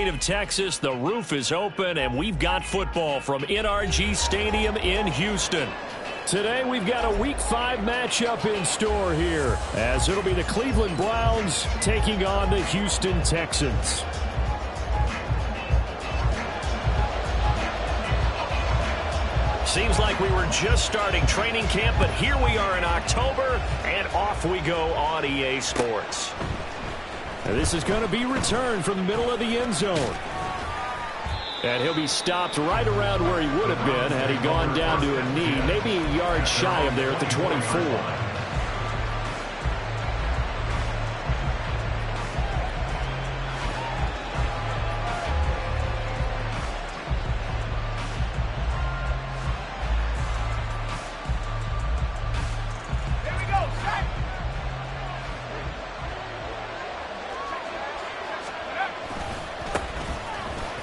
state of Texas, the roof is open, and we've got football from NRG Stadium in Houston. Today, we've got a Week 5 matchup in store here, as it'll be the Cleveland Browns taking on the Houston Texans. Seems like we were just starting training camp, but here we are in October, and off we go on EA Sports. This is going to be returned from the middle of the end zone. And he'll be stopped right around where he would have been had he gone down to a knee, maybe a yard shy of there at the 24.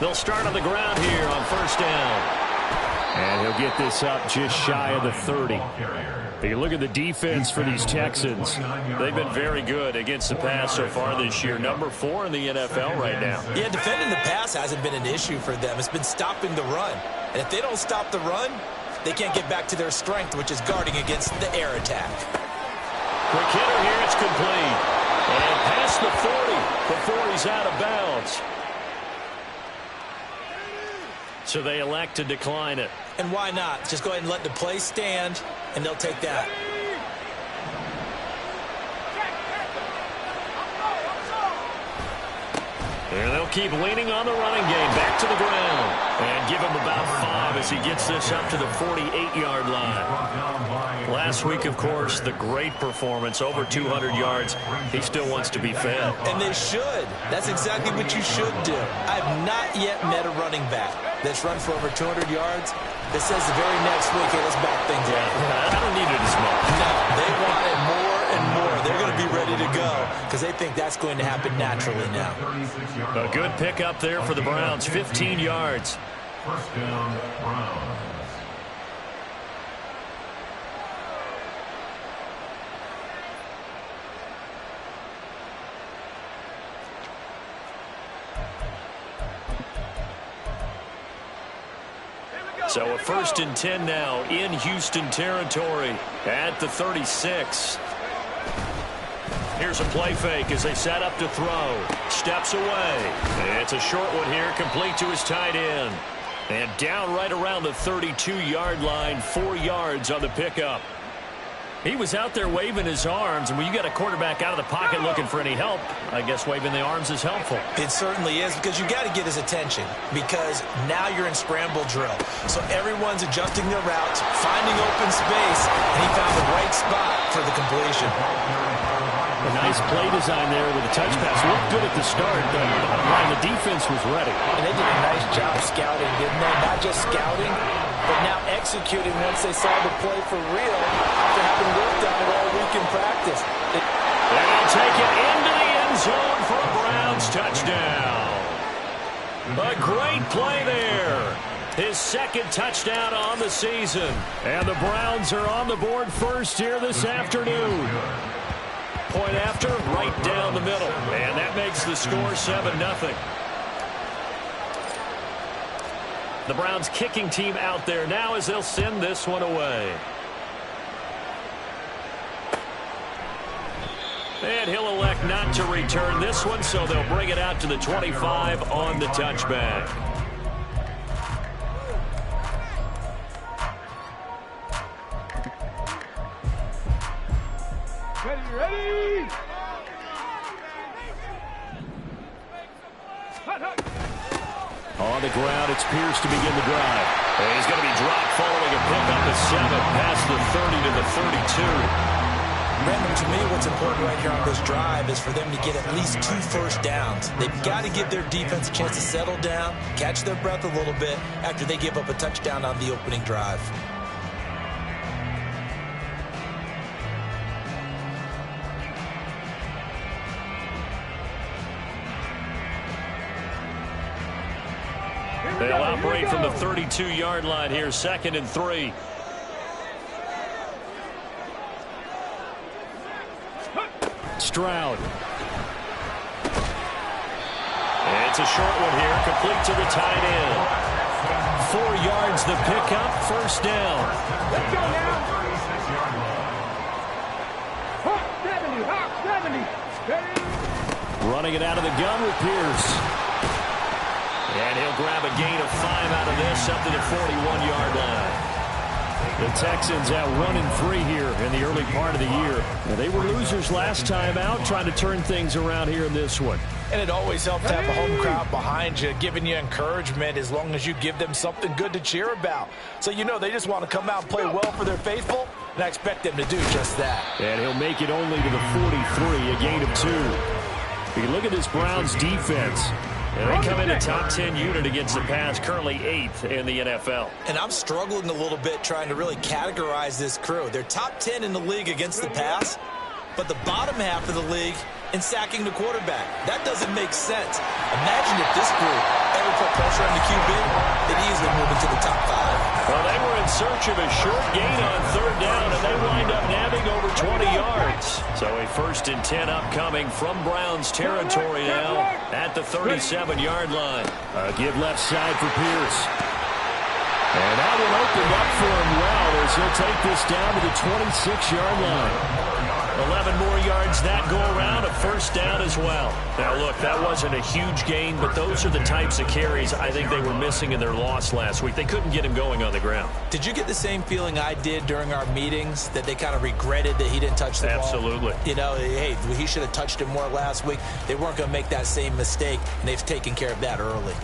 They'll start on the ground here on first down. And he'll get this up just shy of the 30. You look at the defense for these Texans. They've been very good against the pass so far this year. Number 4 in the NFL right now. Yeah, defending the pass hasn't been an issue for them. It's been stopping the run. And if they don't stop the run, they can't get back to their strength, which is guarding against the air attack. Quick hitter here. It's complete. And past the 40 before he's out of bounds. So they elect to decline it. And why not? Just go ahead and let the play stand, and they'll take that. And they'll keep leaning on the running game. Back to the ground. And give him about 5 as he gets this up to the 48-yard line. Last week, of course, the great performance, over 200 yards. He still wants to be fed. And they should. That's exactly what you should do. I have not yet met a running back that's run for over 200 yards that says the very next week, hey, let's back things up. I don't need it as much. No, they want it more and more. They're going to be ready to go because they think that's going to happen naturally now. A good pickup there for the Browns, 15 yards. First down, Browns. So a 1st and 10 now in Houston territory at the 36. Here's a play fake as they set up to throw. Steps away. It's a short one here, complete to his tight end. And down right around the 32-yard line, 4 yards on the pickup. He was out there waving his arms, and when you got a quarterback out of the pocket looking for any help, I guess waving the arms is helpful. It certainly is, because you got to get his attention, because now you're in scramble drill. So everyone's adjusting their routes, finding open space, and he found the right spot for the completion. A nice play design there with a touch pass. Looked good at the start, but bottom line, the defense was ready. And they did a nice job scouting, didn't they? Not just scouting, but now executing once they saw the play for real after having worked on it all week in practice. They'll take it into the end zone for a Browns touchdown. A great play there. His 2nd touchdown on the season. And the Browns are on the board first here this afternoon. Point after, right down the middle. And that makes the score 7-0. The Browns kicking team out there now as they'll send this one away. And he'll elect not to return this one, so they'll bring it out to the 25 on the touchback. Ready! On the ground, it's Pierce to begin the drive. And he's going to be dropped following a pickup of 7 past the 30 to the 32. Brandon, to me, what's important right here on this drive is for them to get at least 2 first downs. They've got to give their defense a chance to settle down, catch their breath a little bit after they give up a touchdown on the opening drive. They'll operate from the 32-yard line here, 2nd and 3. Stroud. It's a short one here, complete to the tight end. 4 yards the pickup, first down. Let's go now. Hawk 70, Hawk 70. Running it out of the gun with Pierce. And he'll grab a gain of 5 out of this up to the 41-yard line. The Texans at 1-3 here in the early part of the year. Now, they were losers last time out, trying to turn things around here in this one. And it always helps to have a home crowd behind you, giving you encouragement as long as you give them something good to cheer about. So you know they just want to come out and play well for their faithful, and I expect them to do just that. And he'll make it only to the 43, a gain of 2. You can look at this Browns defense. And they come in a top 10 unit against the pass, currently 8th in the NFL. And I'm struggling a little bit trying to really categorize this crew. They're top 10 in the league against the pass, but the bottom half of the league in sacking the quarterback. That doesn't make sense. Imagine if this group ever put pressure on the QB, they'd easily move into the top 5. Well, they were in search of a short gain on 3rd down, and they wind up nabbing over 20 yards. So a 1st and 10 upcoming from Browns territory now at the 37-yard line. Give left side for Pierce. And that one opened up for him well as he'll take this down to the 26-yard line. 11 more yards that go around, a 1st down as well. Now, look, that wasn't a huge gain, but those are the types of carries I think they were missing in their loss last week. They couldn't get him going on the ground. Did you get the same feeling I did during our meetings, that they kind of regretted that he didn't touch the ball? Absolutely. You know, hey, he should have touched it more last week. They weren't going to make that same mistake, and they've taken care of that early.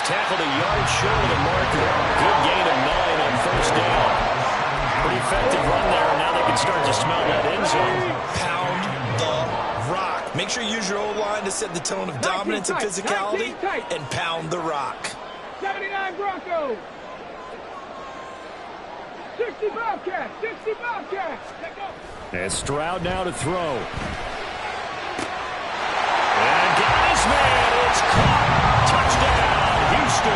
Tackled a yard short of the marker. Good gain of 9 on 1st down. Pretty effective run there, and now they can start to smell that end zone. Pound the rock. Make sure you use your O-line to set the tone of dominance and physicality, and pound the rock. 79 Broncos. 60 Bobcats. 60 Bobcats. And Stroud now to throw. And got his man. It's caught. Touchdown. Houston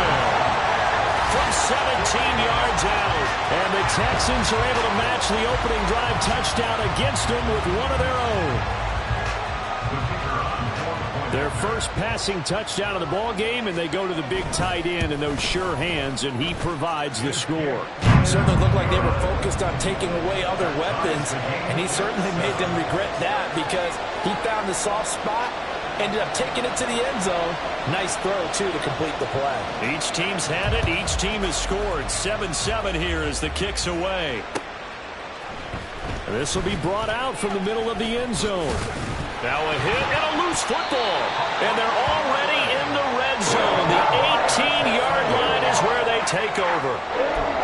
from 17 yards out. And the Texans are able to match the opening drive touchdown against them with one of their own. Their first passing touchdown of the ball game, and they go to the big tight end in those sure hands, and he provides the score. Certainly looked like they were focused on taking away other weapons, and he certainly made them regret that because he found the soft spot, ended up taking it to the end zone. Nice throw, too, to complete the play. Each team's had it. Each team has scored. 7-7 here as the kick's away. And this will be brought out from the middle of the end zone. Now a hit and a loose football. And they're already in the red zone. The 18-yard line is where they take over.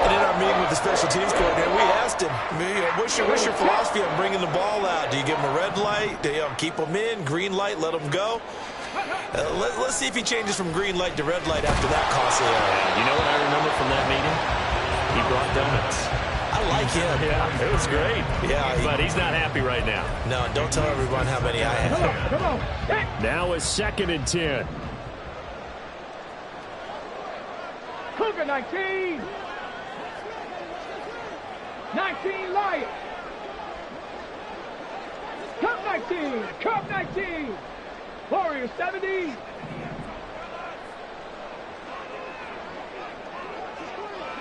And in our meeting with the special teams coordinator, we asked him, what's your philosophy on bringing the ball out? Do you give them a red light? Do you keep them in? Green light, let them go? Let's see if he changes from green light to red light after that costly error. You know what I remember from that meeting? He brought donuts. I like him. Yeah, it was great. Yeah, but he's not happy right now. No, don't tell everyone how many I have. Come on. Hey. Now a 2nd and 10. Cougar 19. 19 Lions. Cup 19. Cup 19. Warriors 70.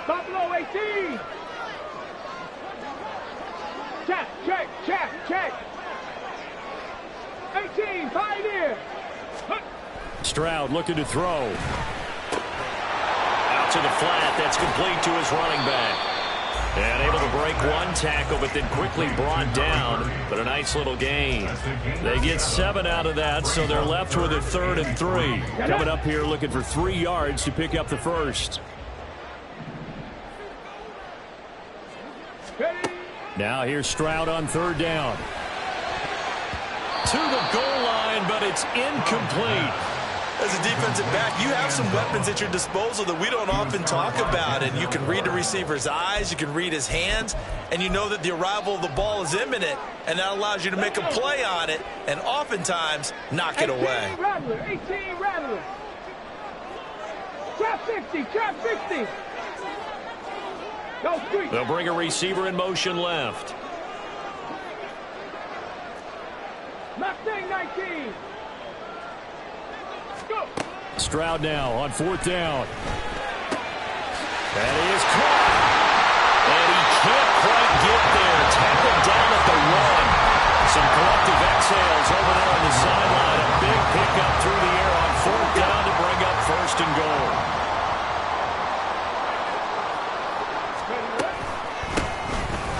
Buffalo 18. Check. 18, Pioneer. Stroud looking to throw. Out to the flat. That's complete to his running back. And able to break one tackle, but then quickly brought down. But a nice little gain. They get 7 out of that, so they're left with a 3rd and 3. Coming up here looking for 3 yards to pick up the first. Now here's Stroud on 3rd down. To the goal line, but it's incomplete. As a defensive back, you have some weapons at your disposal that we don't often talk about. And you can read the receiver's eyes, you can read his hands, and you know that the arrival of the ball is imminent, and that allows you to make a play on it and oftentimes knock it away. 18 Rattler, 18 Rattler. Trap 60, trap 60. Go street. They'll bring a receiver in motion left. Mustang 19. Go. Stroud now on 4th down. That is caught. And he can't quite get there. Tackled down at the 1. Some collective exhales over there on the sideline. A big pickup through the air on 4th down to bring up 1st and goal.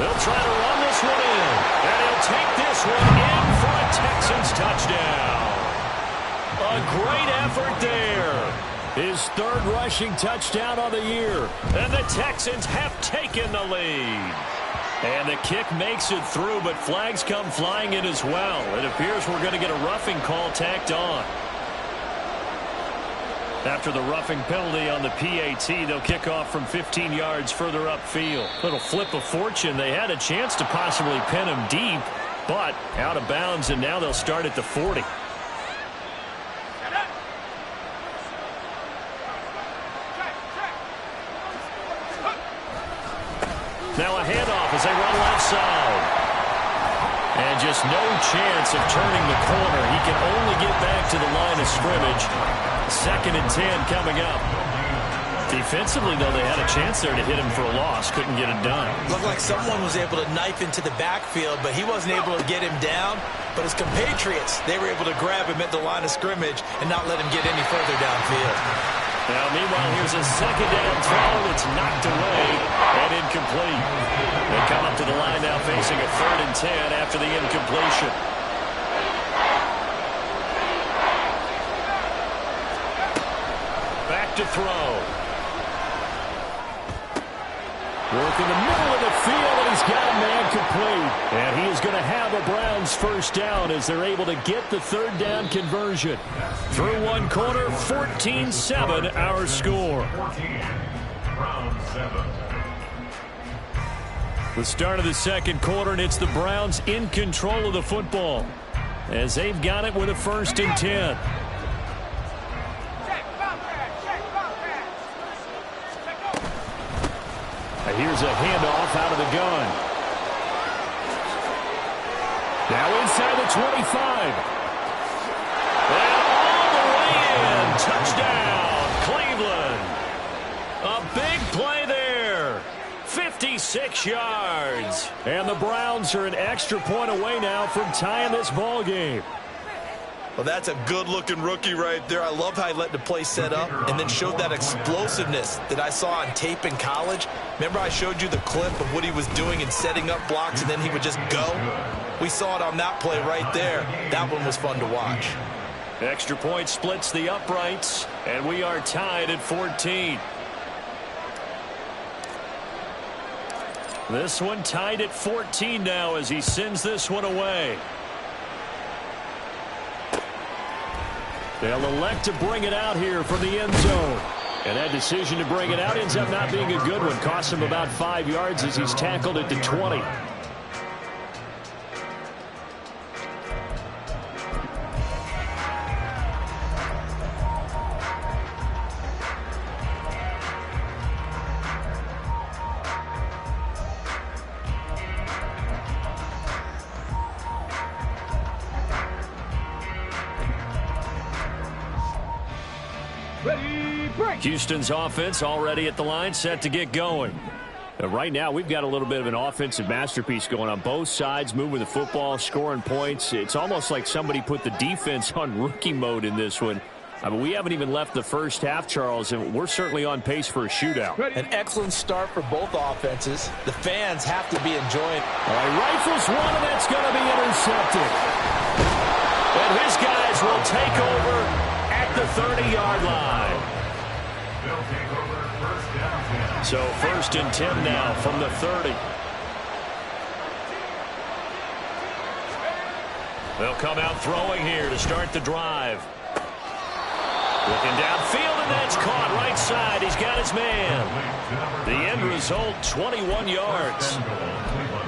They'll try to run this one in. And he'll take this one in for a Texans touchdown. A great effort there. His 3rd rushing touchdown of the year. And the Texans have taken the lead. And the kick makes it through, but flags come flying in as well. It appears we're going to get a roughing call tacked on. After the roughing penalty on the PAT, they'll kick off from 15 yards further upfield. Little flip of fortune. They had a chance to possibly pin him deep, but out of bounds, and now they'll start at the 40. Now a handoff as they run left side. And just no chance of turning the corner. He can only get back to the line of scrimmage. 2nd and 10 coming up. Defensively, though, they had a chance there to hit him for a loss. Couldn't get it done. Looked like someone was able to knife into the backfield, but he wasn't able to get him down. But his compatriots, they were able to grab him at the line of scrimmage and not let him get any further downfield. Now, meanwhile, here's a 2nd down throw that's knocked away and incomplete. They come up to the line now facing a 3rd and 10 after the incompletion. Back to throw. Work in the middle of the field, and he's got a man complete. And he is going to have a Browns 1st down as they're able to get the 3rd down conversion. Through one quarter, 14-7 our score. 14, round 7. The start of the 2nd quarter, and it's the Browns in control of the football as they've got it with a 1st and 10. Here's a handoff out of the gun. Now inside the 25. And all the way in. Touchdown, Cleveland. A big play there. 56 yards. And the Browns are an extra point away now from tying this ball game. Well, that's a good-looking rookie right there. I love how he let the play set up and then showed that explosiveness that I saw on tape in college. Remember I showed you the clip of what he was doing and setting up blocks, and then he would just go? We saw it on that play right there. That one was fun to watch. Extra point splits the uprights, and we are tied at 14. This one tied at 14 now as he sends this one away. They'll elect to bring it out here from the end zone. And that decision to bring it out ends up not being a good one. Costs him about 5 yards as he's tackled at the 20. Houston's offense already at the line, set to get going. Right now, we've got a little bit of an offensive masterpiece going on both sides, moving the football, scoring points. It's almost like somebody put the defense on rookie mode in this one. I mean, we haven't even left the first half, Charles, and we're certainly on pace for a shootout. An excellent start for both offenses. The fans have to be enjoying. All right, rifles one, and that's going to be intercepted. And his guys will take over at the 30-yard line. They'll take over 1st down 10. So 1st and 10 now from the 30. They'll come out throwing here to start the drive. Looking downfield, and that's caught right side. He's got his man. The end result, 21 yards.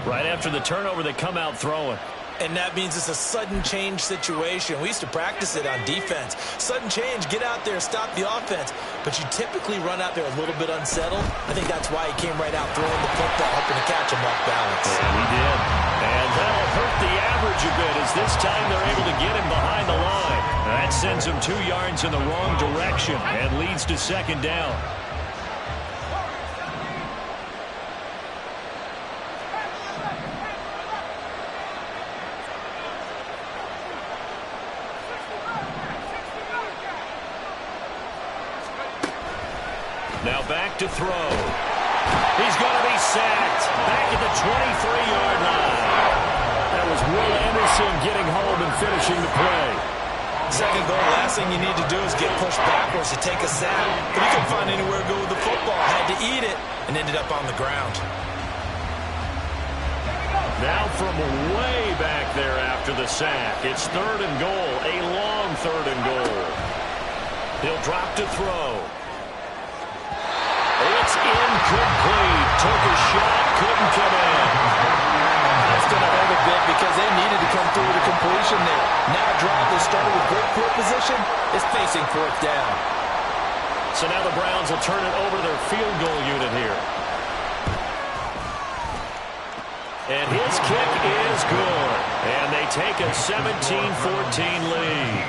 Right after the turnover, they come out throwing. And that means it's a sudden change situation. We used to practice it on defense. Sudden change, get out there, stop the offense. But you typically run out there a little bit unsettled. I think that's why he came right out throwing the football, hoping to catch him off balance. Yeah, he did. And that'll hurt the average a bit as this time they're able to get him behind the line. That sends him 2 yards in the wrong direction and leads to second down. Now back to throw. He's going to be sacked. Back at the 23-yard line. That was Will Anderson getting home and finishing the play. Second goal, last thing you need to do is get pushed backwards to take a sack. But he couldn't find anywhere to go with the football. Had to eat it and ended up on the ground. Now from way back there after the sack. It's 3rd and goal. A long 3rd and goal. He'll drop to throw. It's incomplete. Took a shot, couldn't come in. That's going to hurt a bit because they needed to come through with a completion there. Now a drive that started with great field position is facing 4th down. So now the Browns will turn it over to their field goal unit here. And his kick is good. And they take a 17-14 lead.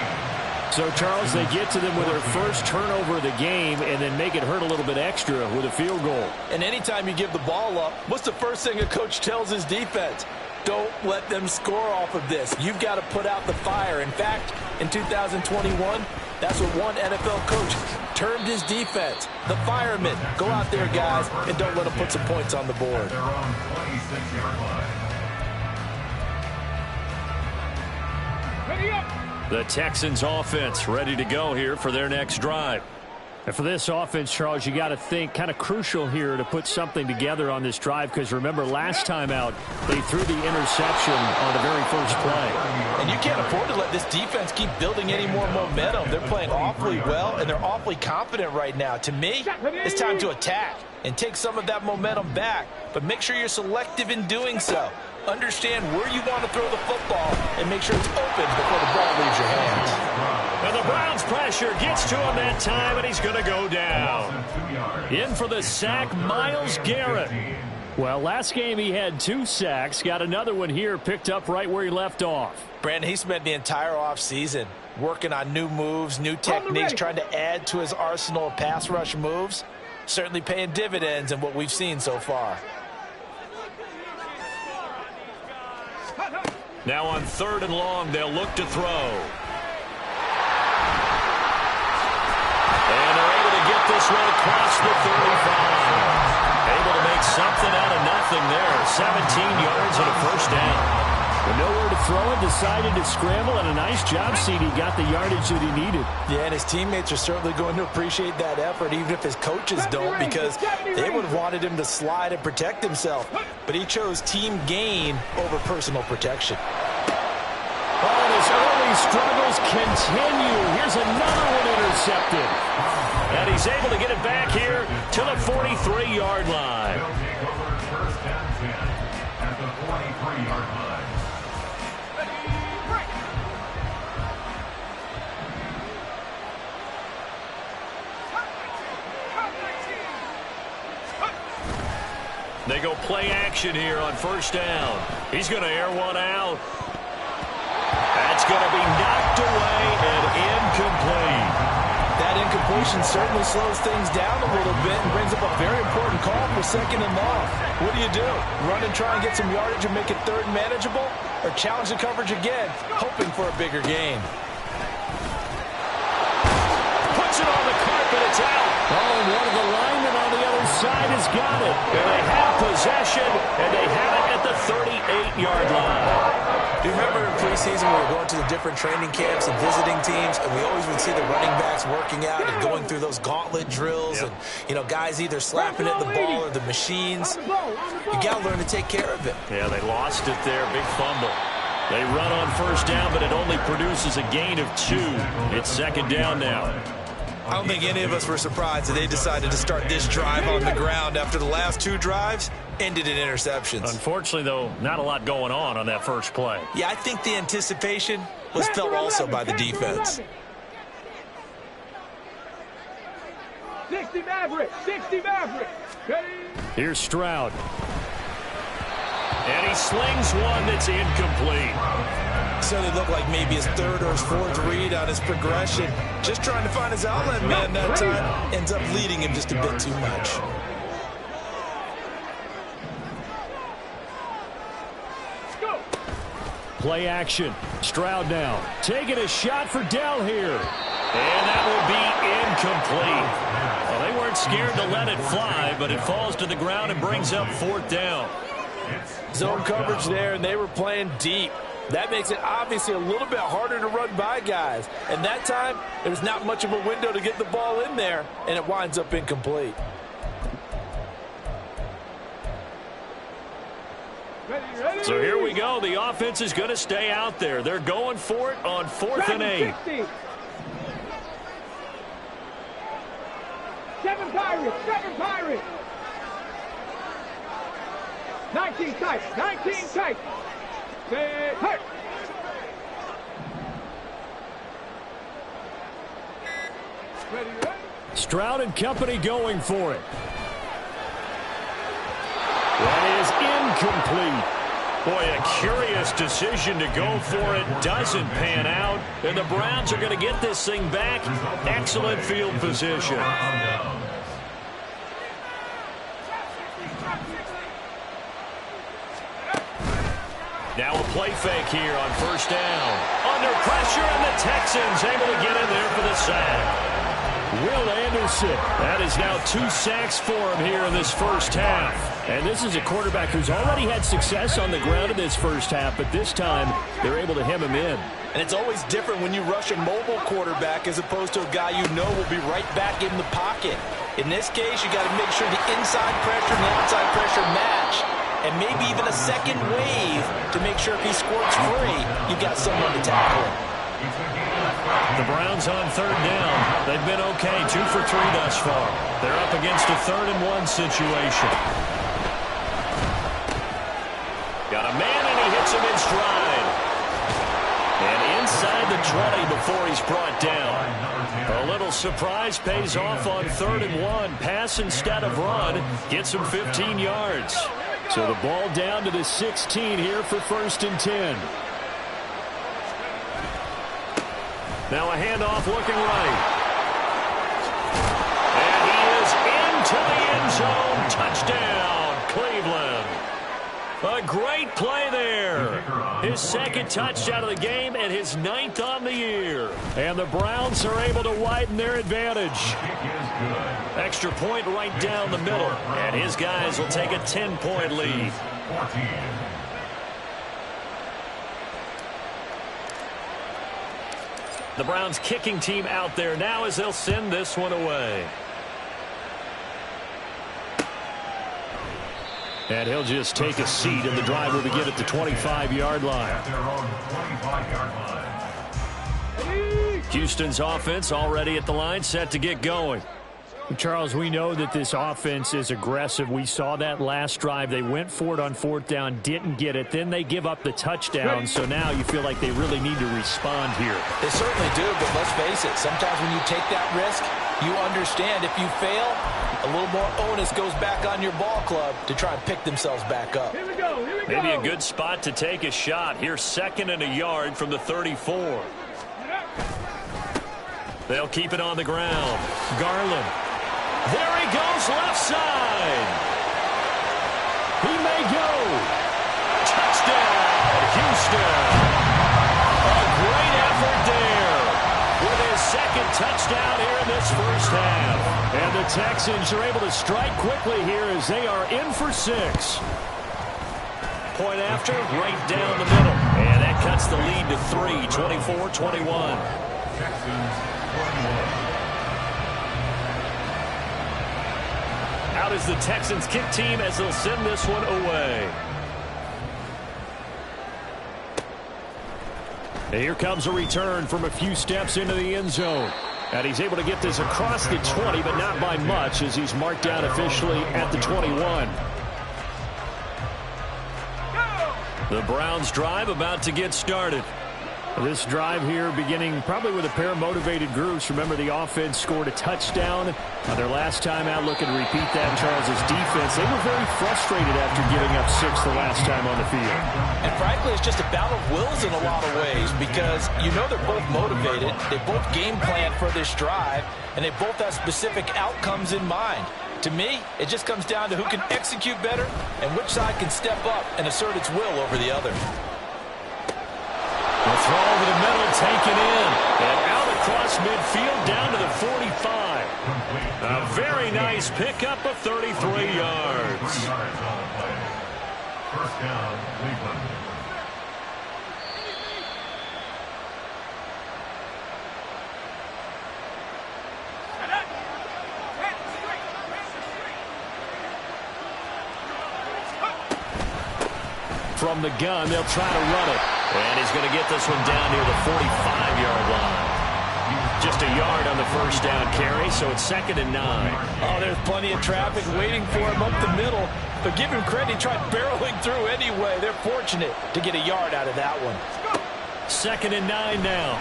So, Charles, they get to them with their first turnover of the game and then make it hurt a little bit extra with a field goal. And anytime you give the ball up, what's the first thing a coach tells his defense? Don't let them score off of this. You've got to put out the fire. In fact, in 2021, that's what one NFL coach termed his defense. The firemen. Go out there, guys, and don't let them put some points on the board. Their own 26-yard line. Ready up. The Texans offense ready to go here for their next drive. And for this offense, Charles, you got to think kind of crucial here to put something together on this drive because remember last time out they threw the interception on the very first play. And you can't afford to let this defense keep building any more momentum. They're playing awfully well and they're awfully confident right now. To me, it's time to attack and take some of that momentum back. But make sure you're selective in doing so. Understand where you want to throw the football and make sure it's open before the ball leaves your hands. And the Browns pressure gets to him that time, and he's going to go down. In for the sack, Myles Garrett. Well, last game he had 2 sacks. Got another one here picked up right where he left off. Brandon, he spent the entire offseason working on new moves, new techniques, trying to add to his arsenal of pass rush moves. Certainly paying dividends in what we've seen so far. Now on 3rd and long, they'll look to throw. And they're able to get this one across the 35. Able to make something out of nothing there. 17 yards and a first down. With nowhere to throw it, decided to scramble, and a nice job, CD. Got the yardage that he needed. Yeah, and his teammates are certainly going to appreciate that effort, even if his coaches don't, because they would have wanted him to slide and protect himself. But he chose team gain over personal protection. Oh, and his early struggles continue. Here's another one intercepted. And he's able to get it back here to the 43-yard line. They'll take over 1st and 10 at the 43-yard line. They go play action here on 1st down. He's going to air one out. That's going to be knocked away and incomplete. That incompletion certainly slows things down a little bit and brings up a very important call for 2nd and long. What do? Run and try and get some yardage and make it 3rd manageable? Or challenge the coverage again, hoping for a bigger gain? Puts it on the carpet. It's out. Oh, and one of the linemen on the other side has got it. And they have possession, and they have it at the 38-yard line. Do you remember in preseason we were going to the different training camps and visiting teams, and we always would see the running backs working out and going through those gauntlet drills, and, you know, guys either slapping at the ball or the machines. You got to learn to take care of it. Yeah, they lost it there. Big fumble. They run on 1st down, but it only produces a gain of 2. It's 2nd down now. I don't think any of us were surprised that they decided to start this drive on the ground after the last two drives ended in interceptions. Unfortunately, though, not a lot going on that first play. Yeah, I think the anticipation was felt also by the defense. 60 Maverick, 60 Maverick. Ready? Here's Stroud. And he slings one that's incomplete. So it looked like maybe his third or his fourth read on his progression. Just trying to find his outlet man that time. Ends up leading him just a bit too much. Go. Play action. Stroud now. Taking a shot for Dell here. And that will be incomplete. Well, they weren't scared to let it fly, but it falls to the ground and brings up fourth down. Zone coverage there, and they were playing deep. That makes it obviously a little bit harder to run by guys. And that time, there's not much of a window to get the ball in there, and it winds up incomplete. Ready. So here we go. The offense is going to stay out there. They're going for it on 4th and 8. 7 Pirates, 7 Pirates. 19 tight, 19 tight. Stay hurt. Ready. Stroud and company going for it. That is incomplete. Boy, a curious decision to go for it. Doesn't pan out. And the Browns are going to get this thing back. Excellent field position. Now a play fake here on first down. Under pressure, and the Texans able to get in there for the sack. Will Anderson. That is now 2 sacks for him here in this first half. And this is a quarterback who's already had success on the ground in this first half, but this time they're able to hem him in. And it's always different when you rush a mobile quarterback as opposed to a guy you know will be right back in the pocket. In this case, you got to make sure the inside pressure and the outside pressure match. And maybe even a second wave to make sure if he squirts free, you've got someone to tackle him. The Browns on third down. They've been okay, 2 for 3 thus far. They're up against a 3rd and 1 situation. Got a man, and he hits him in stride. And inside the 20 before he's brought down. A little surprise pays off on 3rd and 1. Pass instead of run. Gets him 15 yards. So the ball down to the 16 here for 1st and 10. Now a handoff looking right. And he is into the end zone. Touchdown, Cleveland. A great play there. His 2nd touchdown of the game and his 9th on the year. And the Browns are able to widen their advantage. Extra point right down the middle. And his guys will take a 10-point lead. The Browns kicking team out there now as they'll send this one away. And he'll just take a seat, and the drive will begin at the 25-yard line. Houston's offense already at the line, set to get going. Charles, we know that this offense is aggressive. We saw that last drive. They went for it on 4th down, didn't get it. Then they give up the touchdown, so now you feel like they really need to respond here. They certainly do, but let's face it, sometimes when you take that risk, you understand if you fail, a little more onus goes back on your ball club to try and pick themselves back up. Here we go. Maybe a good spot to take a shot. Here's 2nd and a yard from the 34. They'll keep it on the ground. Garland. There he goes, left side. He may go. Touchdown, Houston. A great effort there with his 2nd touchdown here in this first half. And the Texans are able to strike quickly here as they are in for 6. Point after, right down the middle. And that cuts the lead to 3, 24-21. Out is the Texans kick team as they'll send this one away. And here comes a return from a few steps into the end zone. And he's able to get this across the 20, but not by much, as he's marked down officially at the 21. The Browns drive about to get started. This drive here beginning probably with a pair of motivated groups. Remember, the offense scored a touchdown on their last time out. Looking to repeat that. Charles's defense, they were very frustrated after giving up 6 the last time on the field. And frankly, it's just a battle of wills in a lot of ways, because you know they're both motivated. They both game plan for this drive, and they both have specific outcomes in mind. To me, it just comes down to who can execute better and which side can step up and assert its will over the other. The throw over the middle, taken in, and out across midfield down to the 45. A very nice pickup of 33 yards. First down, Cleveland. From the gun, they'll try to run it. And he's going to get this one down near the 45-yard line. Just a yard on the first down carry, so it's 2nd and 9. Oh, there's plenty of traffic waiting for him up the middle. But give him credit, he tried barreling through anyway. They're fortunate to get a yard out of that one. 2nd and 9 now.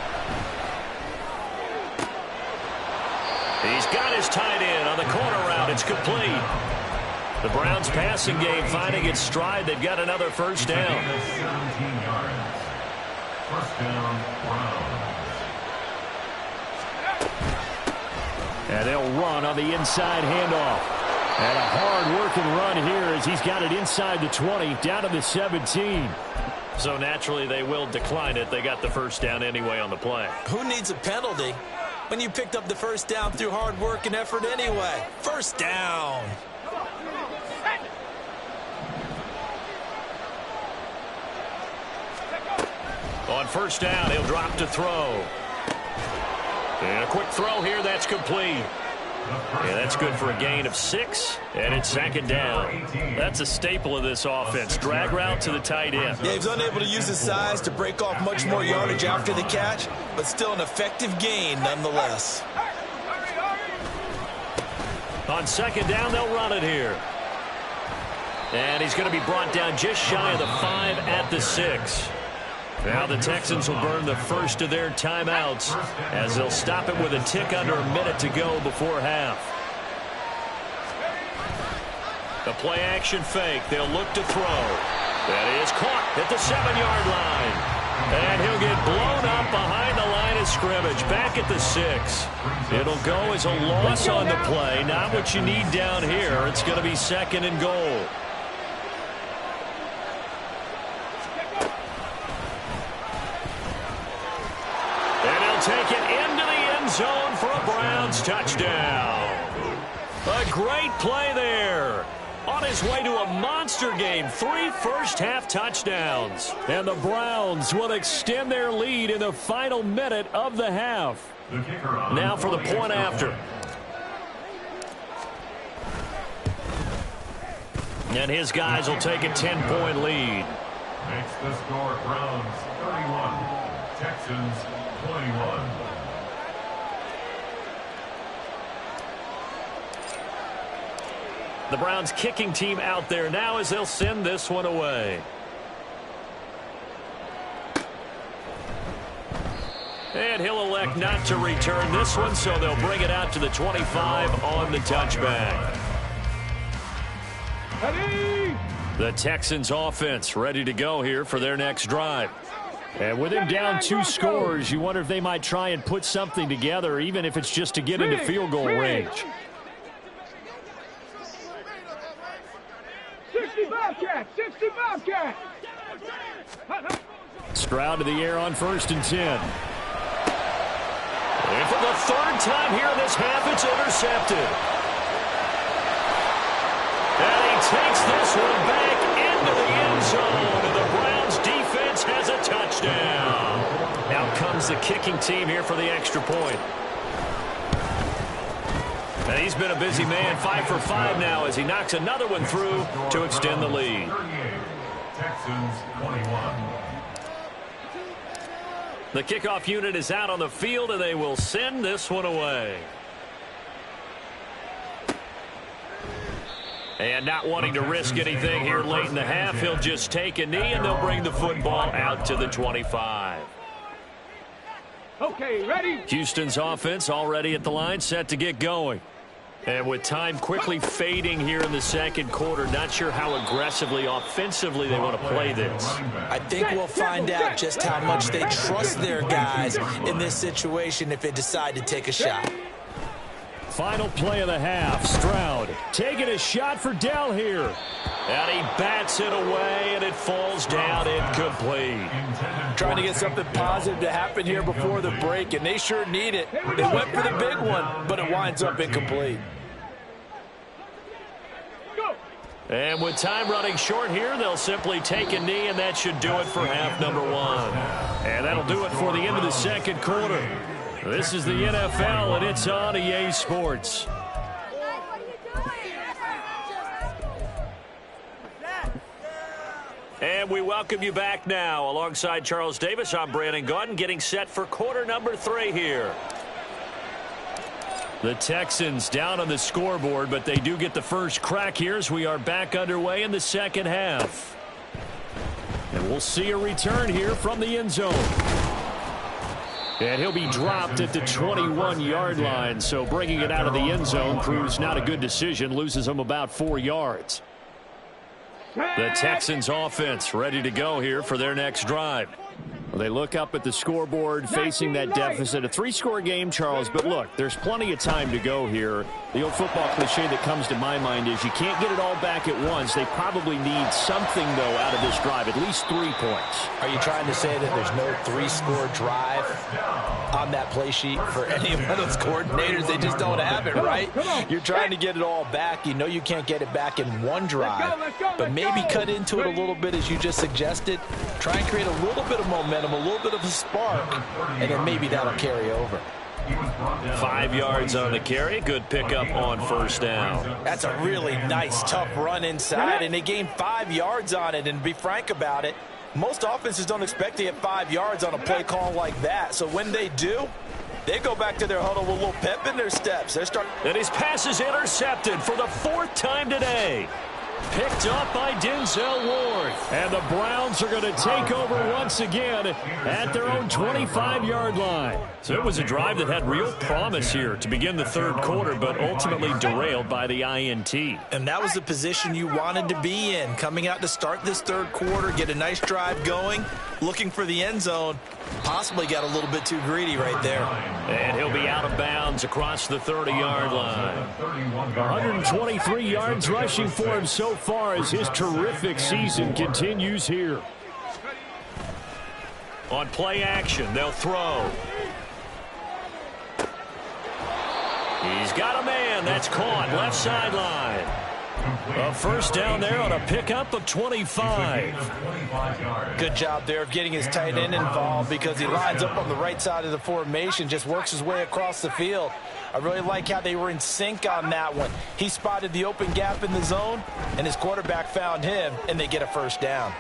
He's got his tight end on the corner route. It's complete. The Browns passing game finding its stride. They've got another first down. 17 yards. First down, Browns. And they'll run on the inside handoff. And a hard-working run here as he's got it inside the 20, down to the 17. So naturally they will decline it. They got the first down anyway on the play. Who needs a penalty when you picked up the first down through hard work and effort anyway? First down. On first down, he'll drop to throw. And a quick throw here, that's complete. Yeah, that's good for a gain of 6, and it's 2nd down. That's a staple of this offense. Drag route to the tight end. Yeah, he's unable to use his size to break off much more yardage after the catch, but still an effective gain nonetheless. On 2nd down, they'll run it here. And he's going to be brought down just shy of the 5 at the 6. Now the Texans will burn the first of their timeouts as they'll stop it with a tick under a minute to go before half. The play-action fake. They'll look to throw. That is caught at the 7-yard line. And he'll get blown up behind the line of scrimmage, back at the 6. It'll go as a loss on the play. Not what you need down here. It's going to be 2nd and goal. Take it into the end zone for a Browns touchdown. A great play there. On his way to a monster game, 3 first-half touchdowns. And the Browns will extend their lead in the final minute of the half. Now for the point after. And his guys will take a 10-point lead. Makes the score Browns 31, Texans 21. The Browns kicking team out there now as they'll send this one away. And he'll elect not to return this one, so they'll bring it out to the 25 on the touchback. Ready? The Texans offense ready to go here for their next drive. And with him down 2 scores, you wonder if they might try and put something together, even if it's just to get into field goal range. 65 cat, 65 cat. Stroud to the air on 1st and 10. And for the 3rd time here in this half, it's intercepted. And he takes this one back into the end zone. And the Browns defense has a touchdown. Out comes the kicking team here for the extra point. And he's been a busy man, 5 for 5 now as he knocks another one through to extend the lead. Texans 21. The kickoff unit is out on the field, and they will send this one away. And not wanting to risk anything here late in the half, he'll just take a knee, and they'll bring the football out to the 25. Okay, ready? Houston's offense already at the line, set to get going. And with time quickly fading here in the second quarter, not sure how aggressively, offensively they want to play this. I think we'll find out just how much they trust their guys in this situation if they decide to take a shot. Final play of the half. Stroud taking a shot for Dell here. And he bats it away, and it falls down incomplete. Trying to get something positive to happen here before the break, and they sure need it. They went for the big one, but it winds up incomplete. And with time running short here, they'll simply take a knee, and that should do it for half number one. And that'll do it for the end of the second quarter. This is the NFL, and it's on EA Sports. And we welcome you back now. Alongside Charles Davis, I'm Brandon Gaudin, getting set for quarter number 3 here. The Texans down on the scoreboard, but they do get the first crack here as we are back underway in the second half. And we'll see a return here from the end zone. And he'll be dropped at the 21-yard line, so bringing it out of the end zone proves not a good decision, loses him about 4 yards. The Texans offense ready to go here for their next drive. Well, they look up at the scoreboard facing that deficit. A 3-score game, Charles, but look, there's plenty of time to go here. The old football cliche that comes to my mind is you can't get it all back at once. They probably need something, though, out of this drive, at least 3 points. Are you trying to say that there's no 3-score drive on that play sheet for any of those coordinators? They just don't have it, right? You're trying to get it all back. You know you can't get it back in one drive, but maybe cut into it a little bit as you just suggested. Try and create a little bit of momentum, a little bit of a spark, and then maybe that'll carry over. 5 yards on the carry. Good pickup on first down. That's a really nice, tough run inside, and they gained 5 yards on it. And to be frank about it, most offenses don't expect to get 5 yards on a play call like that. So when they do, they go back to their huddle with a little pep in their steps. And his pass is intercepted for the 4th time today. Picked up by Denzel Ward. And the Browns are going to take over once again at their own 25-yard line. So it was a drive that had real promise here to begin the third quarter, but ultimately derailed by the INT. And that was the position you wanted to be in. Coming out to start this third quarter, get a nice drive going, looking for the end zone. Possibly got a little bit too greedy right there. And he'll be out of bounds across the 30-yard line. 123 yards rushing for him so far as his terrific season continues here. On play action, they'll throw. He's got a man. That's caught. Left sideline. A first down there on a pickup of 25. Good job there of getting his tight end involved because he lines up on the right side of the formation, just works his way across the field. I really like how they were in sync on that one. He spotted the open gap in the zone, and his quarterback found him, and they get a first down.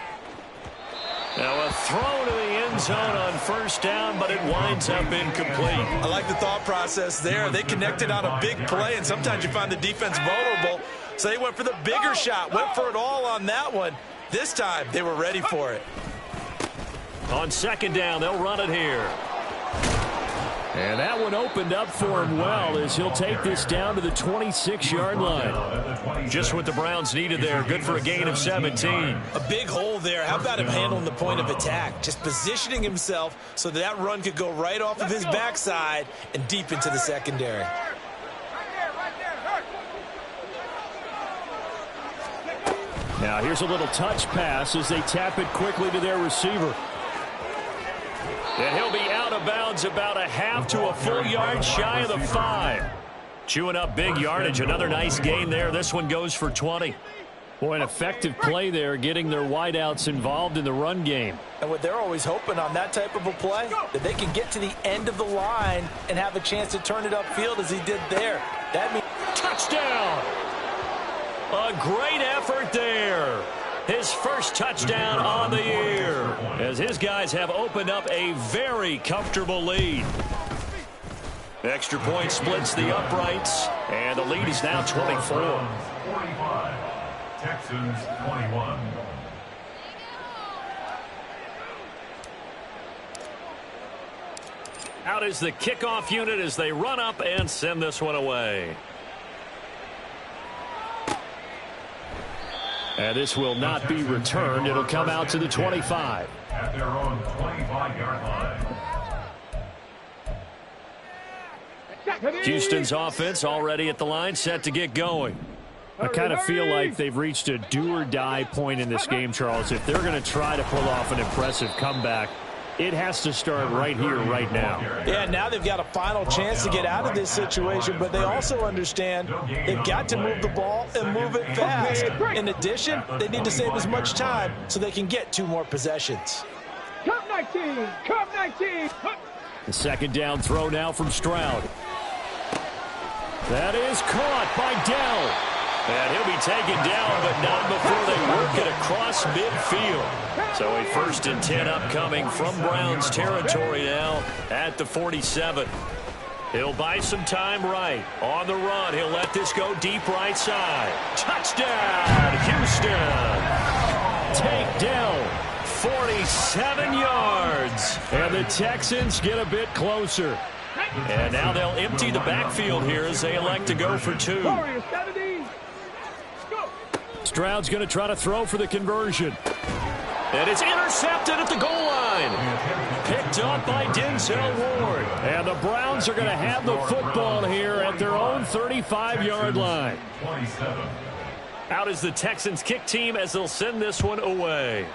Now a throw to the end zone on first down, but it winds up incomplete. I like the thought process there. They connected on a big play, and sometimes you find the defense vulnerable. So they went for the bigger shot, went for it all on that one. This time, they were ready for it. On second down, they'll run it here. And that one opened up for him well as he'll take this down to the 26-yard line. Just what the Browns needed there. Good for a gain of 17. A big hole there. How about him handling the point of attack? Just positioning himself so that run could go right off of his backside and deep into the secondary. Now here's a little touch pass as they tap it quickly to their receiver. And he'll be out of bounds about a half to a full yard shy of the 5. Chewing up big yardage. Another nice gain there. This one goes for 20. Boy, an effective play there, getting their wideouts involved in the run game. And what they're always hoping on that type of a play, that they can get to the end of the line and have a chance to turn it upfield as he did there. That means touchdown. A great effort there. His first touchdown on the year, as his guys have opened up a very comfortable lead. Extra point splits the uprights, and the lead is now 24. 45. Texans 21. Out is the kickoff unit as they run up and send this one away. And this will not be returned. It'll come out to the 25. At their own 25-yard line. Houston's offense already at the line, set to get going. I kind of feel like they've reached a do-or-die point in this game, Charles. If they're going to try to pull off an impressive comeback, it has to start right here, right now. Yeah, now they've got a final chance to get out of this situation, but they also understand they've got to move the ball and move it fast. In addition, they need to save as much time so they can get 2 more possessions. Cup 19, Cup 19. The second down throw now from Stroud. That is caught by Dell. And he'll be taken down, but not before they work it across midfield. So a 1st and 10 upcoming from Browns territory now at the 47. He'll buy some time right. On the run, he'll let this go deep right side. Touchdown, Houston. Take down, 47 yards. And the Texans get a bit closer. And now they'll empty the backfield here as they elect to go for 2. Stroud's going to try to throw for the conversion. And it's intercepted at the goal line. Picked up by Denzel Ward. And the Browns are going to have the football here at their own 35-yard line. 27. Out is the Texans kick team as they'll send this one away.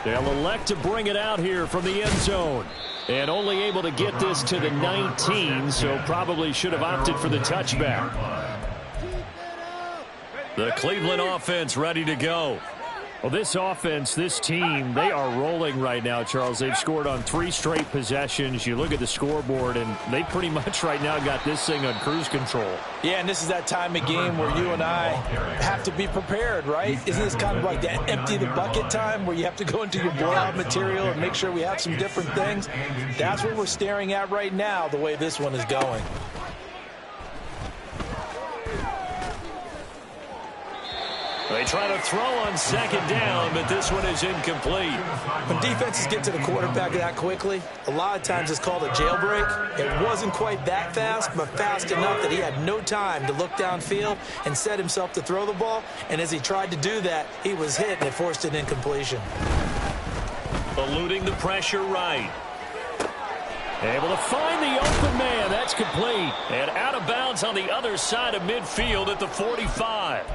They'll elect to bring it out here from the end zone. And only able to get this to the 19, so probably should have opted for the touchback. The Cleveland offense ready to go. Well, this offense, this team, they are rolling right now, Charles. They've scored on 3 straight possessions. You look at the scoreboard, and they pretty much right now got this thing on cruise control. Yeah, and this is that time of game where you and I have to be prepared, right? Isn't this kind of like that empty the bucket time where you have to go into your blowout material and make sure we have some different things? That's what we're staring at right now, the way this one is going. They try to throw on second down, but this one is incomplete. When defenses get to the quarterback that quickly, a lot of times it's called a jailbreak. It wasn't quite that fast, but fast enough that he had no time to look downfield and set himself to throw the ball. And as he tried to do that, he was hit and it forced an incompletion. Eluding the pressure right. Able to find the open man. That's complete. And out of bounds on the other side of midfield at the 45.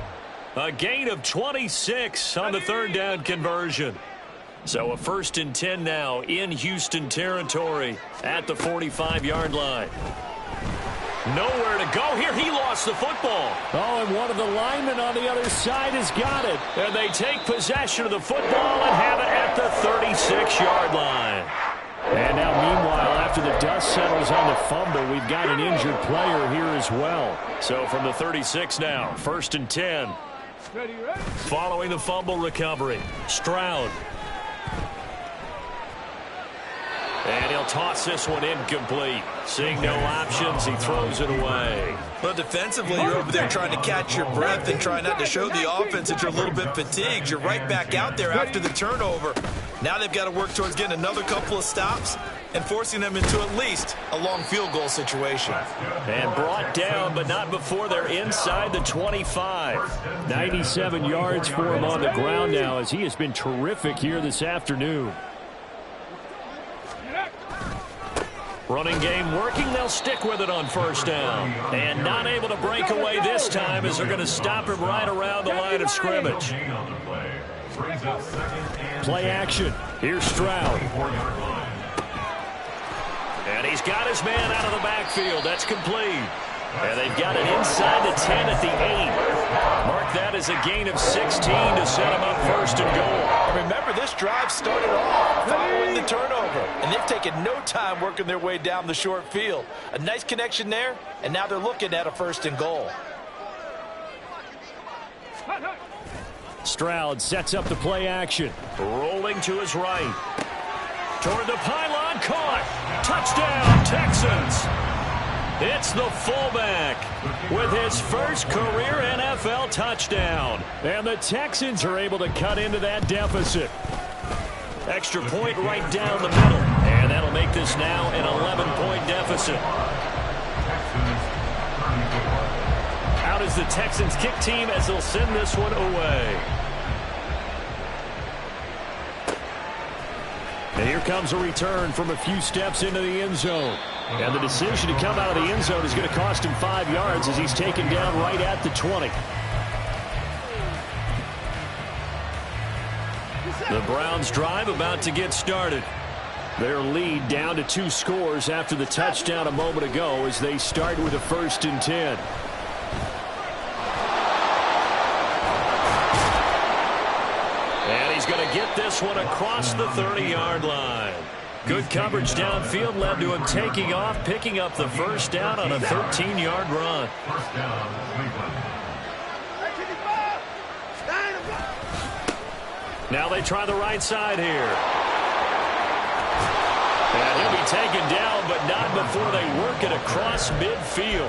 A gain of 26 on the 3rd down conversion. So a 1st and 10 now in Houston territory at the 45-yard line. Nowhere to go here. He lost the football. Oh, and one of the linemen on the other side has got it. And they take possession of the football and have it at the 36-yard line. And now, meanwhile, after the dust settles on the fumble, we've got an injured player here as well. So from the 36 now, 1st and 10. Following the fumble recovery, Stroud. And he'll toss this one incomplete. Seeing no options, he throws it away. Well, defensively, you're over there trying to catch your breath and try not to show the offense that you're a little bit fatigued. You're right back out there after the turnover. Now they've got to work towards getting another couple of stops and forcing them into at least a long field goal situation. And brought down, but not before they're inside the 25. 97 yards for him on the ground now, as he has been terrific here this afternoon. Running game working. They'll stick with it on 1st down. And not able to break away this time as they're going to stop him right around the line of scrimmage. Play action. Here's Stroud. And he's got his man out of the backfield. That's complete. And they've got it inside the 10 at the 8. Mark that as a gain of 16 to set them up 1st and goal. Remember, this drive started off following the turnover, and they've taken no time working their way down the short field. A nice connection there, and now they're looking at a 1st and goal. Stroud sets up the play action. Rolling to his right. Toward the pylon, caught. Touchdown, Texans. It's the fullback with his first career NFL touchdown. And the Texans are able to cut into that deficit. Extra point right down the middle. And that'll make this now an 11-point deficit. Out is the Texans kick team as they'll send this one away. And here comes a return from a few steps into the end zone. And the decision to come out of the end zone is going to cost him 5 yards as he's taken down right at the 20. The Browns drive about to get started. Their lead down to 2 scores after the touchdown a moment ago as they start with a 1st and 10. And he's going to get this one across the 30-yard line. Good coverage downfield led to him taking off, picking up the first down on a 13-yard run. First down, Cleveland. Now they try the right side here. And he'll be taken down, but not before they work it across midfield.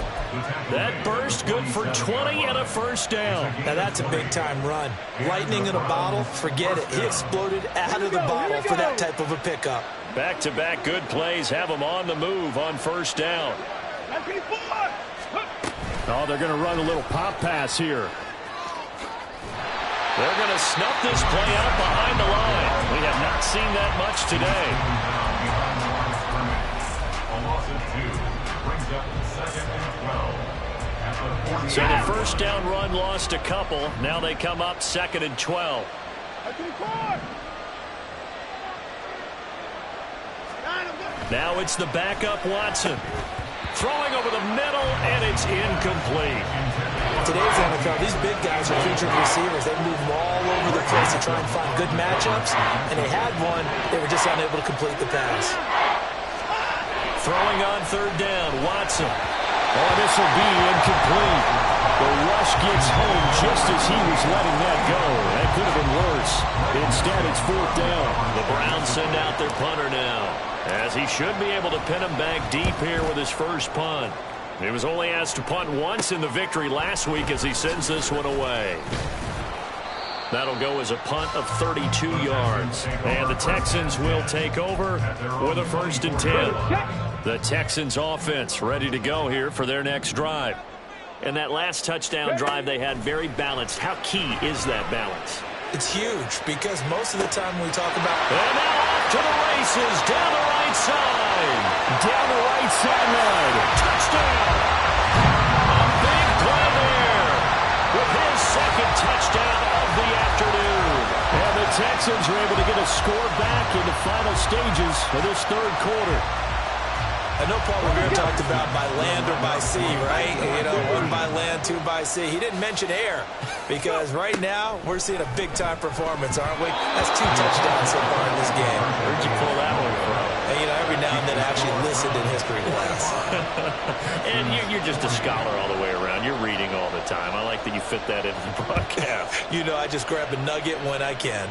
That burst good for 20 and a first down. Now that's a big-time run. Lightning in a bottle, forget it. He exploded out of the bottle for that type of a pickup. Back-to-back good plays have him on the move on first down. Oh, they're going to run a little pop pass here. They're going to snuff this play out behind the line. We have not seen that much today. So the first down run lost a couple. Now they come up 2nd and 12. Now it's the backup Watson. Throwing over the middle, and it's incomplete. Today's NFL, these big guys are featured receivers. They move all over the place to try and find good matchups, and they had one. They were just unable to complete the pass. Throwing on 3rd down, Watson. Oh, this will be incomplete. The rush gets home just as he was letting that go. That could have been worse. Instead, it's 4th down. The Browns send out their punter now, as he should be able to pin him back deep here with his first punt. He was only asked to punt once in the victory last week as he sends this one away. That'll go as a punt of 32 yards. And the Texans will take over with a 1st and 10. The Texans offense ready to go here for their next drive. And that last touchdown drive they had very balanced. How key is that balance? It's huge because most of the time when we talk about... And now off to the races, down the right side. Down the right sideline. Touchdown. A big play there with his 2nd touchdown of the afternoon. And the Texans are able to get a score back in the final stages of this 3rd quarter. I know Paul Revere talked about by land or by sea, right? You know, 1 by land, 2 by sea. He didn't mention air because right now we're seeing a big-time performance, aren't we? That's 2 touchdowns so far in this game. Where'd you pull that one from? And, you know, every now and then I actually listened in history class. And you're just a scholar all the way around. You're reading all the time. I like that you fit that into the broadcast. You know, I just grab a nugget when I can.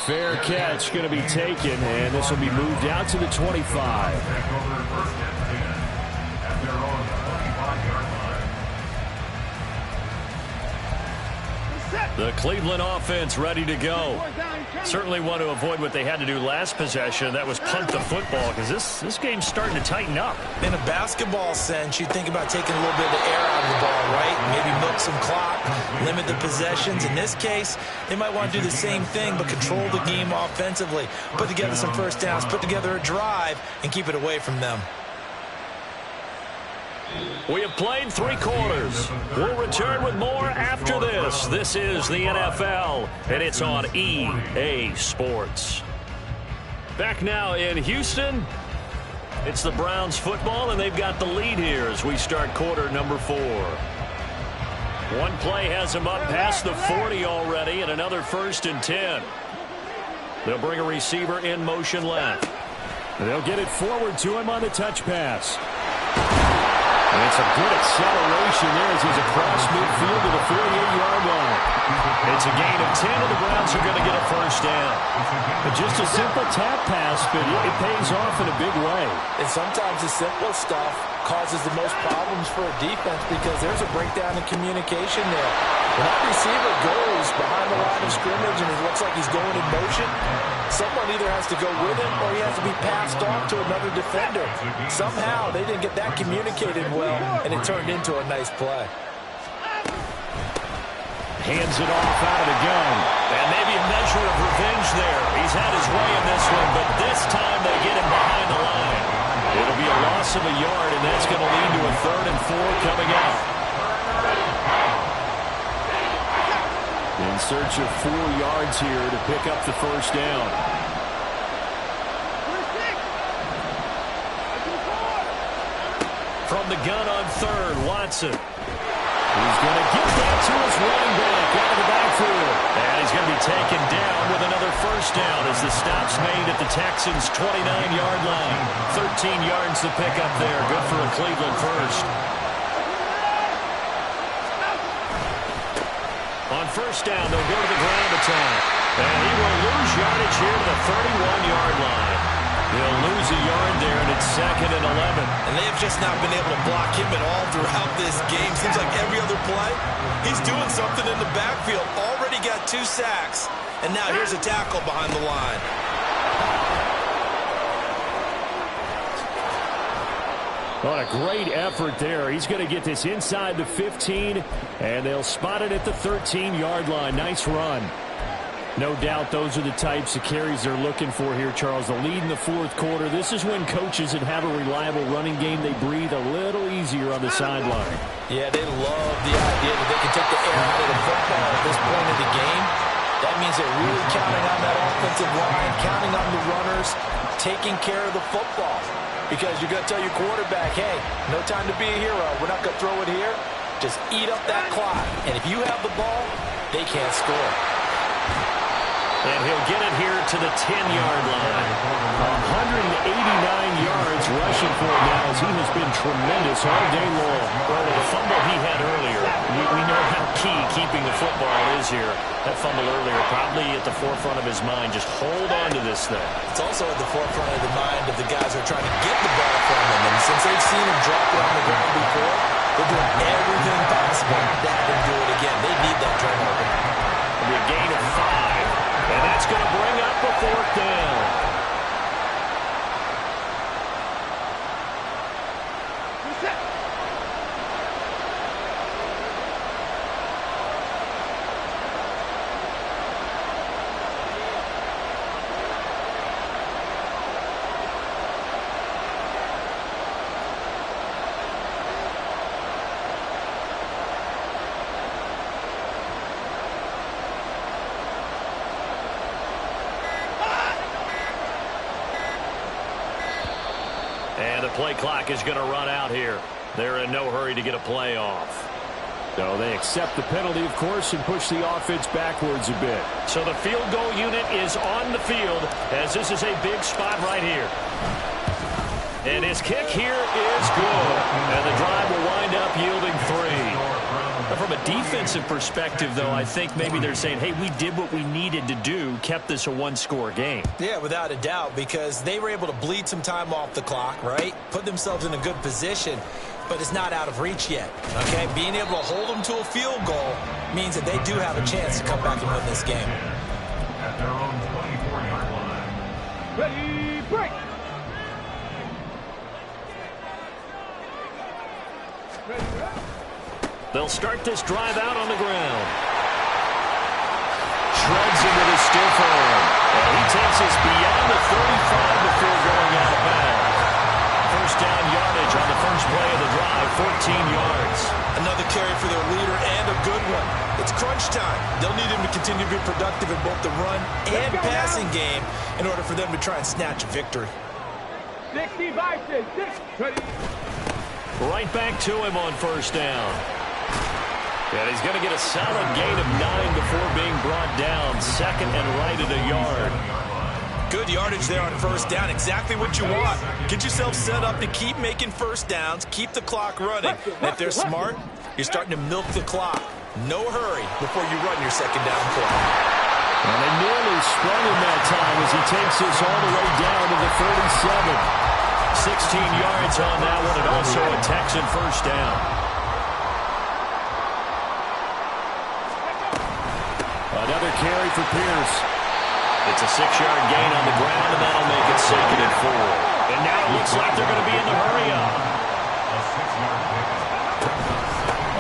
Fair catch going to be taken, and this will be moved out to the 25. The Cleveland offense ready to go. Certainly want to avoid what they had to do last possession. That was punt the football because this game's starting to tighten up. In a basketball sense, you think about taking a little bit of the air out of the ball, right? Maybe milk some clock, limit the possessions. In this case, they might want to do the same thing but control the game offensively. Put together some first downs, put together a drive, and keep it away from them. We have played 3 quarters. We'll return with more after this. This is the NFL, and it's on EA Sports. Back now in Houston, it's the Browns football, and they've got the lead here as we start quarter number 4. One play has them up past the 40 already, and another 1st and 10. They'll bring a receiver in motion left. They'll get it forward to him on the touch pass. And it's a good acceleration there as he's across midfield to the 48-yard line. It's a gain of 10, and the Browns are going to get a first down. But just a simple tap pass, but it pays off in a big way. And sometimes the simple stuff causes the most problems for a defense because there's a breakdown in communication there. When that receiver goes behind the line of scrimmage and it looks like he's going in motion, someone either has to go with him or he has to be passed off to another defender. Somehow they didn't get that communicated well, and it turned into a nice play. Hands it off out of the gun. And maybe a measure of revenge there. He's had his way in this one, but this time they get him behind the line. It'll be a loss of a yard, and that's going to lead to a 3rd and 4 coming out. In search of 4 yards here to pick up the first down. From the gun on 3rd, Watson. He's going to get that to his running back out of the backfield. And he's going to be taken down with another first down as the stop's made at the Texans' 29-yard line. 13 yards to pick up there. Good for a Cleveland first. On first down, they'll go to the ground attack. And he will lose yardage here to the 31-yard line. He'll lose a yard there, and it's 2nd and 11. And they have just not been able to block him at all throughout this game. Seems like every other play, he's doing something in the backfield. Already got 2 sacks. And now here's a tackle behind the line. What a great effort there. He's going to get this inside the 15, and they'll spot it at the 13-yard line. Nice run. No doubt those are the types of carries they're looking for here, Charles. The lead in the 4th quarter. This is when coaches that have a reliable running game, they breathe a little easier on the sideline. Yeah, they love the idea that they can take the air out of the football at this point of the game. That means they're really counting on that offensive line, counting on the runners, taking care of the football. Because you're going to tell your quarterback, hey, no time to be a hero. We're not going to throw it here. Just eat up that clock. And if you have the ball, they can't score. And he'll get it here to the 10-yard line. 189 yards rushing for him now as he has been tremendous all day long. Well, with the fumble he had earlier, we know how key keeping the football is here. That fumble earlier probably at the forefront of his mind. Just hold on to this thing. It's also at the forefront of the mind of the guys who are trying to get the ball from him. And since they've seen him drop it on the ground before, they're doing everything possible to have him do it again. They need that turnover. It'll be a gain of 5. And that's going to bring up a 4th down. And the play clock is going to run out here. They're in no hurry to get a play off. So they accept the penalty, of course, and push the offense backwards a bit. So the field goal unit is on the field as this is a big spot right here. And his kick here is good. And the drive will wind up yielding 3. From a defensive perspective, though, I think maybe they're saying, hey, we did what we needed to do, kept this a 1-score game. Yeah, without a doubt, because they were able to bleed some time off the clock, right? Put themselves in a good position, but it's not out of reach yet, okay? Being able to hold them to a field goal means that they do have a chance to come back and win this game. At their own 24-yard line. Ready, break! They'll start this drive out on the ground. Shreds into the stiff arm. And he takes us beyond the 35 before going out of bounds. First down yardage on the first play of the drive, 14 yards. Another carry for their leader and a good one. It's crunch time. They'll need him to continue to be productive in both the run and passing game in order for them to try and snatch a victory. 60 vices, 6, ready. Right back to him on first down. And he's going to get a solid gain of 9 before being brought down. 2nd and right at a yard. Good yardage there on first down. Exactly what you want. Get yourself set up to keep making first downs, keep the clock running. And if they're smart, you're starting to milk the clock. No hurry before you run your second down play. And they nearly sprung him that time as he takes this all the way down to the 37. 16 yards on that one, and also a Texan first down. Another carry for Pierce. It's a 6-yard gain on the ground, and that'll make it 2nd and 4. And now it looks like they're going to be in the hurry-up.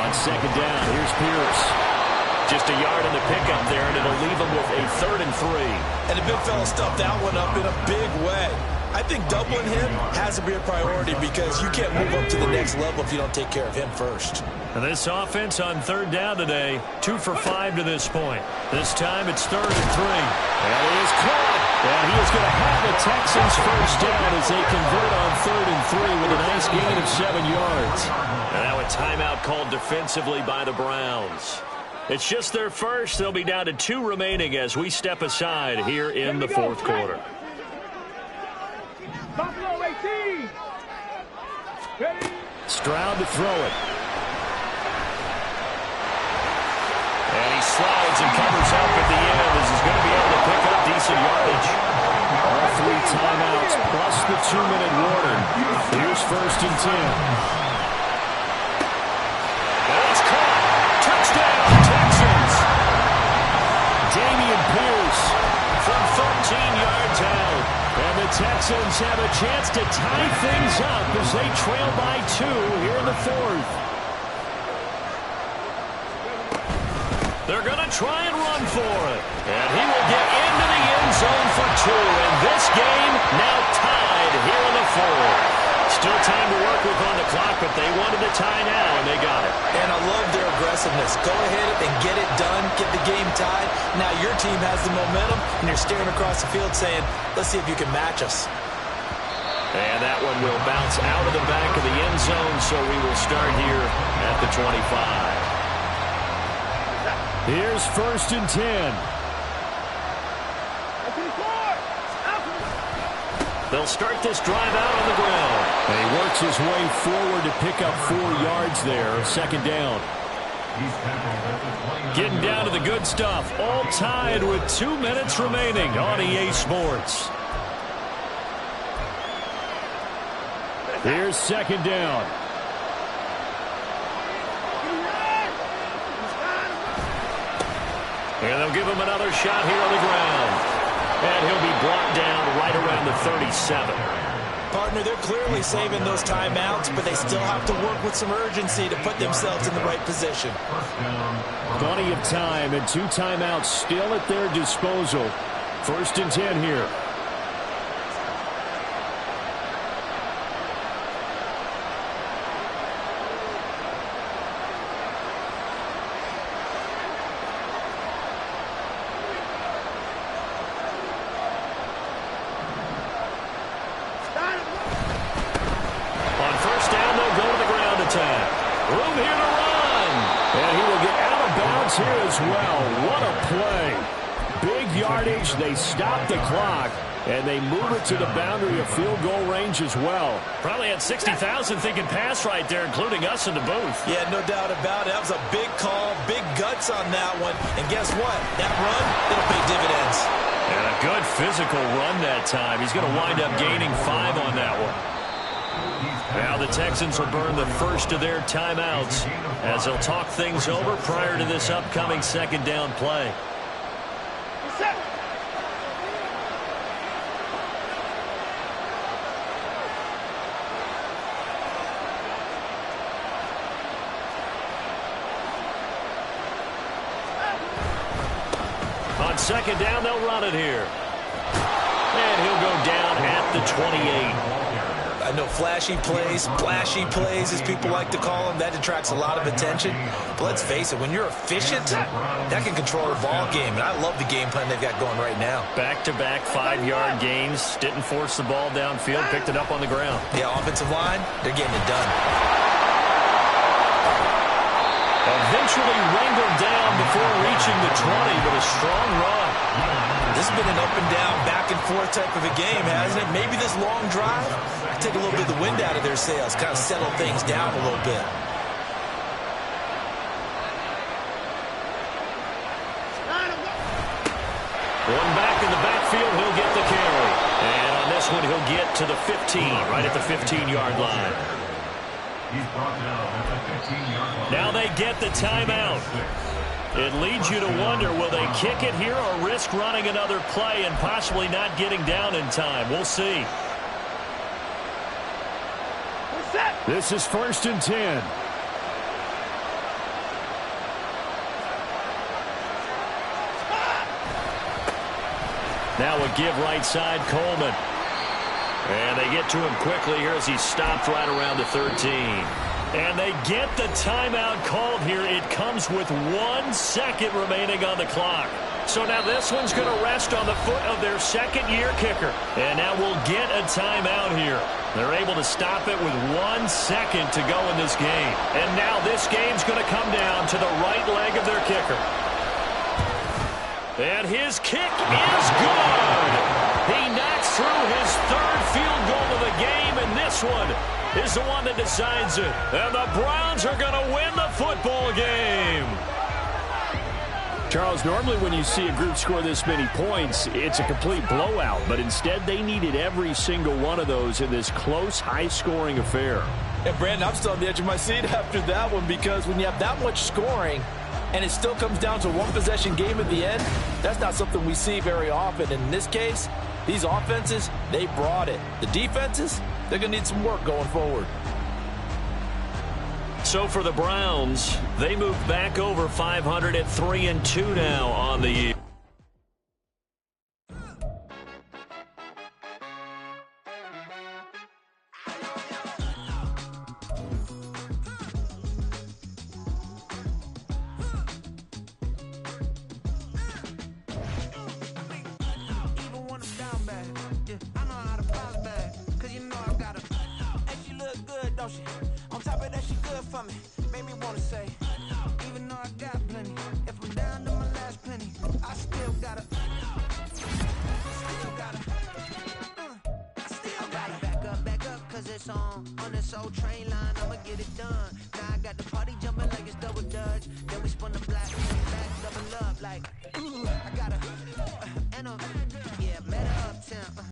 On second down, here's Pierce. Just a yard in the pickup there, and it'll leave them with a 3rd and 3. And the big fella stuffed that one up in a big way. I think doubling him has to be a priority because you can't move up to the next level if you don't take care of him first. And this offense on 3rd down today, 2 for 5 to this point. This time it's 3rd and 3. And he is caught. And he is going to have the Texans first down as they convert on 3rd and 3 with a nice gain of 7 yards. And now a timeout called defensively by the Browns. It's just their first. They'll be down to 2 remaining as we step aside here in the 4th quarter. Buffalo 18. Ready? Stroud to throw it. And he slides and covers up at the end as he's going to be able to pick up decent yardage. All 3 timeouts plus the 2-minute warning. Here's 1st and 10. And it's caught. Touchdown, Texans. Dameon Pierce From 13 yards out. And the Texans have a chance to tie things up as they trail by 2 here in the 4th. They're going to try and run for it. And he will get into the end zone for 2. And this game now tied here in the 4th. Still time to work with on the clock, but they wanted the tie now, and they got it. And I love their aggressiveness. Go ahead and get it done, get the game tied. Now your team has the momentum, and you're staring across the field saying, let's see if you can match us. And that one will bounce out of the back of the end zone, so we will start here at the 25. Here's 1st and 10. They'll start this drive out on the ground. And he works his way forward to pick up 4 yards there. 2nd down. Getting down to the good stuff. All tied with 2 minutes remaining on EA Sports. Here's 2nd down. And they'll give him another shot here on the ground. And he'll be brought down right around the 37. Partner, they're clearly saving those timeouts, but they still have to work with some urgency to put themselves in the right position. Plenty of time and 2 timeouts still at their disposal. 1st and 10 here. Room here to run. And he will get out of bounds here as well. What a play. Big yardage. They stop the clock. And they move it to the boundary of field goal range as well. Probably had 60,000 thinking pass right there, including us in the booth. Yeah, no doubt about it. That was a big call, big guts on that one. And guess what? That run, it'll pay dividends. And a good physical run that time. He's going to wind up gaining 5 on that one. Now the Texans will burn the first of their timeouts as they'll talk things over prior to this upcoming 2nd down play. On 2nd down, they'll run it here. And he'll go down at the 28. I know flashy plays, as people like to call them, that attracts a lot of attention. But let's face it, when you're efficient, that can control a ball game. And I love the game plan they've got going right now. Back-to-back 5-yard gains. Didn't force the ball downfield, picked it up on the ground. Yeah, offensive line, they're getting it done. Eventually wrangled down before reaching the 20, but a strong run. This has been an up and down, back and back-and-forth type of a game, hasn't it? Maybe this long drive, take a little bit of the wind out of their sails, kind of settle things down a little bit. One back in the backfield, he'll get the carry. And on this one, he'll get to the 15, right at the 15-yard line. He's brought down at the 15-yard line. Now they get the timeout. It leads you to wonder, will they kick it here or risk running another play and possibly not getting down in time? We'll see. This is 1st and 10. Now a give right side, Coleman. And they get to him quickly here as he stopped right around the 13. And they get the timeout called here. It comes with 1 second remaining on the clock. So now this one's going to rest on the foot of their second-year kicker. And now we'll get a timeout here. They're able to stop it with 1 second to go in this game. And now this game's going to come down to the right leg of their kicker. And his kick is good. He knocks through his 3rd field goal of the game, and this one is the one that decides it. And the Browns are going to win the football game. Charles, normally when you see a group score this many points, it's a complete blowout. But instead, they needed every single one of those in this close, high-scoring affair. And, Brandon, I'm still on the edge of my seat after that one, because when you have that much scoring and it still comes down to a one-possession game at the end, that's not something we see very often. And in this case, these offenses, they brought it. The defenses, they're going to need some work going forward. So for the Browns, they move back over 500 at 3-2 now on the year. On top of that, she good for me. Made me wanna say, even though I got plenty, if I'm down to my last penny, I still gotta back up, cause it's on this old train line, I'ma get it done. Now I got the party jumping like it's double dutch. Then we spun the black, back, double up, like, ooh, I gotta, and